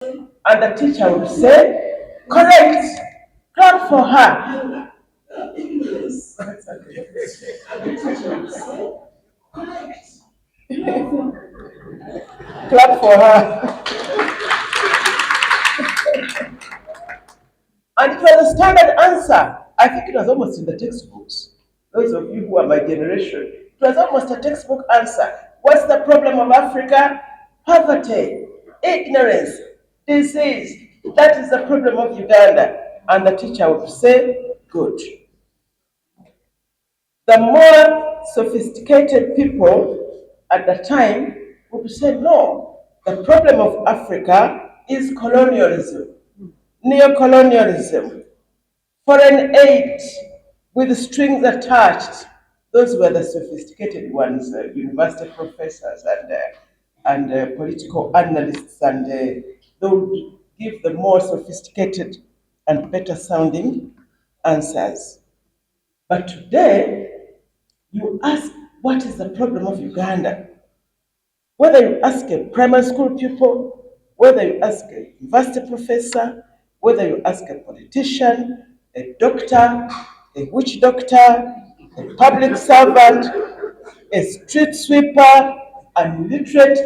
And the teacher would say, correct, clap for her. Clap for her. And it was a standard answer. I think it was almost in the textbooks. Those of you who are my generation, it was almost a textbook answer. What's the problem of Africa? Poverty, ignorance, disease. That is the problem of Uganda. And the teacher would say, good. The more sophisticated people at the time would say, no, the problem of Africa is colonialism, neocolonialism, foreign aid with strings attached. Those were the sophisticated ones, university professors and political analysts, and they would give the more sophisticated and better sounding answers. But today, you ask, what is the problem of Uganda? Whether you ask a primary school pupil, whether you ask a university professor, whether you ask a politician, a doctor, a witch doctor, a public servant, a street sweeper, an illiterate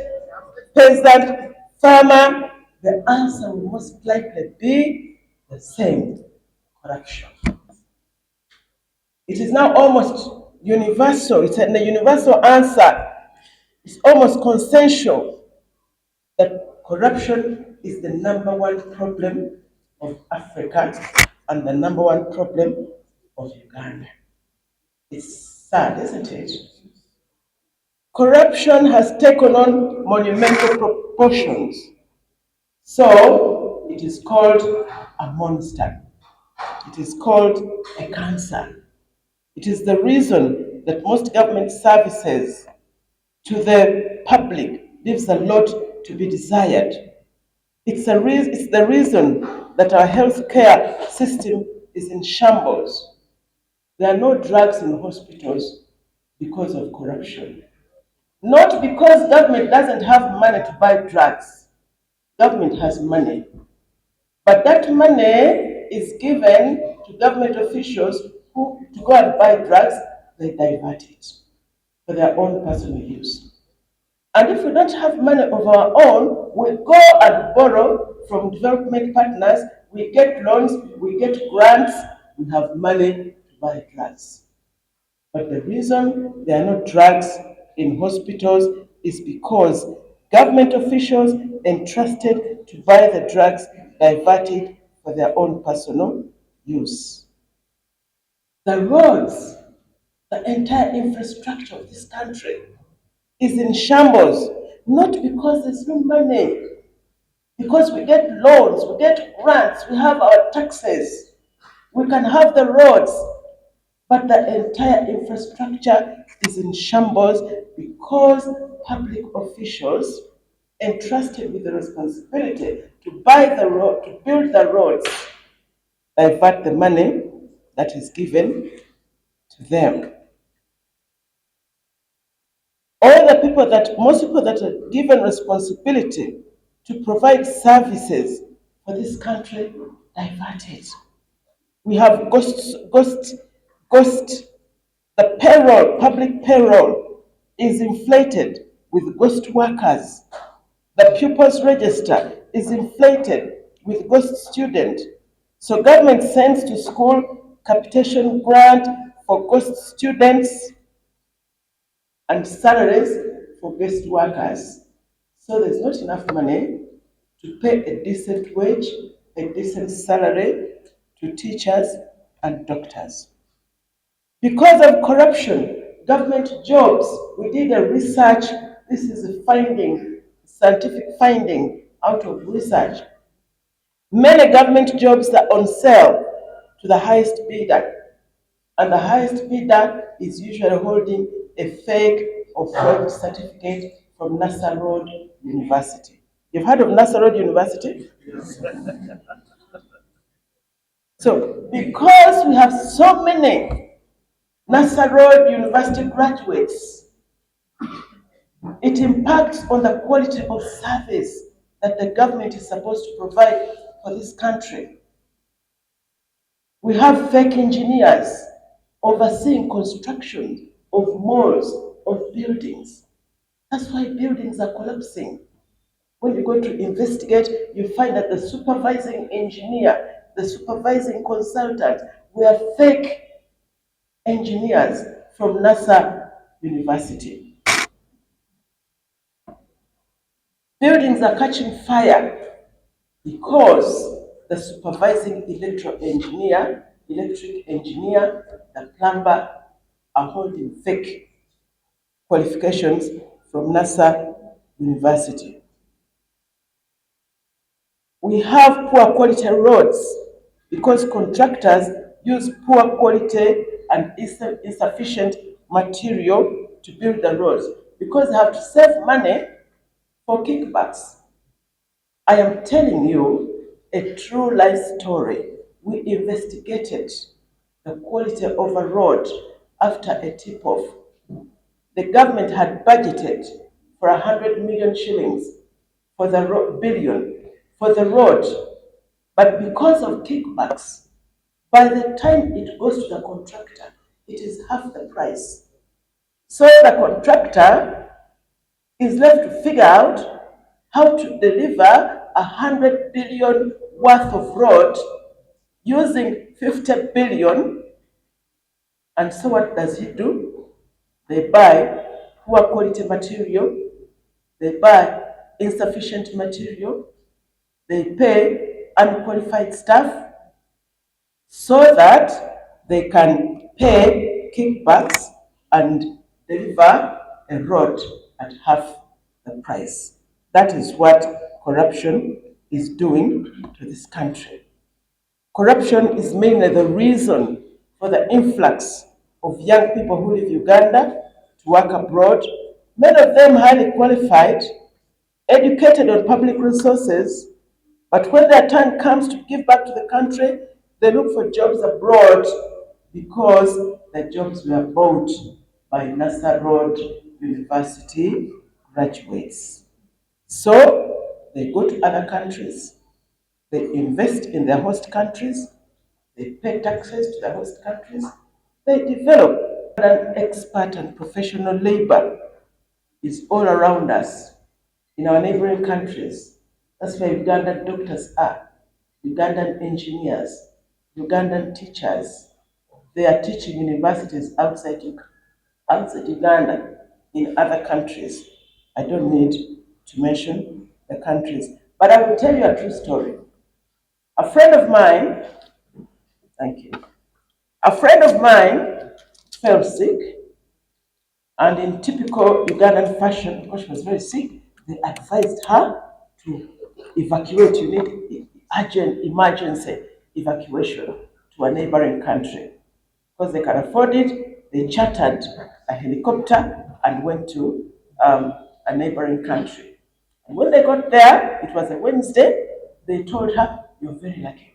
peasant, farmer, the answer will most likely be the same: corruption. It is now almost universal. It's a universal answer. It's almost consensual that corruption is the number one problem of Africa and the number one problem of Uganda. It's sad, isn't it? Corruption has taken on monumental proportions. So it is called a monster. It is called a cancer. It is the reason that most government services to the public leaves a lot to be desired. It's the reason that our healthcare system is in shambles. There are no drugs in hospitals because of corruption. Not because government doesn't have money to buy drugs. Government has money. But that money is given to government officials who, to go and buy drugs, they divert it for their own personal use. And if we don't have money of our own, we go and borrow from development partners, we get loans, we get grants, we have money to buy drugs. But the reason there are no drugs in hospitals is because government officials entrusted to buy the drugs diverted for their own personal use. The roads, the entire infrastructure of this country is in shambles, not because there's no money, because we get loans, we get grants, we have our taxes, we can have the roads, but the entire infrastructure is in shambles because public officials entrusted with the responsibility to buy the road, to build the roads, divert the money that is given to them. Most people that are given responsibility to provide services for this country divert it. We have the payroll, public payroll is inflated with ghost workers. The pupils register is inflated with ghost students. So government sends to school capitation grant for ghost students and salaries for guest workers. So there's not enough money to pay a decent wage, a decent salary to teachers and doctors. Because of corruption, government jobs, we did a research, this is a finding, scientific finding out of research. Many government jobs are on sale to the highest bidder, and the highest bidder is usually holding a fake or fraud certificate from Nassau Road University. You've heard of Nassau Road University? Yes. So, because we have so many Nassau Road University graduates, it impacts on the quality of service that the government is supposed to provide for this country. We have fake engineers overseeing construction of malls, of buildings. That's why buildings are collapsing. When you go to investigate, you find that the supervising engineer, the supervising consultant were fake engineers from NASA University. Buildings are catching fire because the supervising electric engineer, the plumber are holding fake qualifications from NASA University. We have poor quality roads because contractors use poor quality and insufficient material to build the roads because they have to save money for kickbacks. I am telling you a true life story. We investigated the quality of a road after a tip-off. The government had budgeted for 100 million shillings for the billion for the road, but because of kickbacks, by the time it goes to the contractor, it is half the price. So the contractor is left to figure out how to deliver 100 billion worth of road using 50 billion. And so what does he do? They buy poor quality material, they buy insufficient material, they pay unqualified staff so that they can pay kickbacks and deliver a road at half the price. That is what corruption is doing to this country. Corruption is mainly the reason for the influx of young people who leave Uganda to work abroad, many of them highly qualified, educated on public resources, but when their time comes to give back to the country, they look for jobs abroad because the jobs were bought by NASA Road University graduates. So they go to other countries, they invest in their host countries, they pay taxes to the host countries, they develop. An expert and professional labor is all around us in our neighboring countries. That's where Ugandan doctors are, Ugandan engineers, Ugandan teachers. They are teaching universities outside Uganda, in other countries. I don't need to mention the countries, but I will tell you a true story. A friend of mine, thank you, a friend of mine fell sick, and in typical Ugandan fashion, because she was very sick, they advised her to evacuate. You need urgent emergency evacuation to a neighboring country. Because they can afford it, they chartered a helicopter and went to a neighboring country. And when they got there, it was a Wednesday, they told her, "You're very lucky.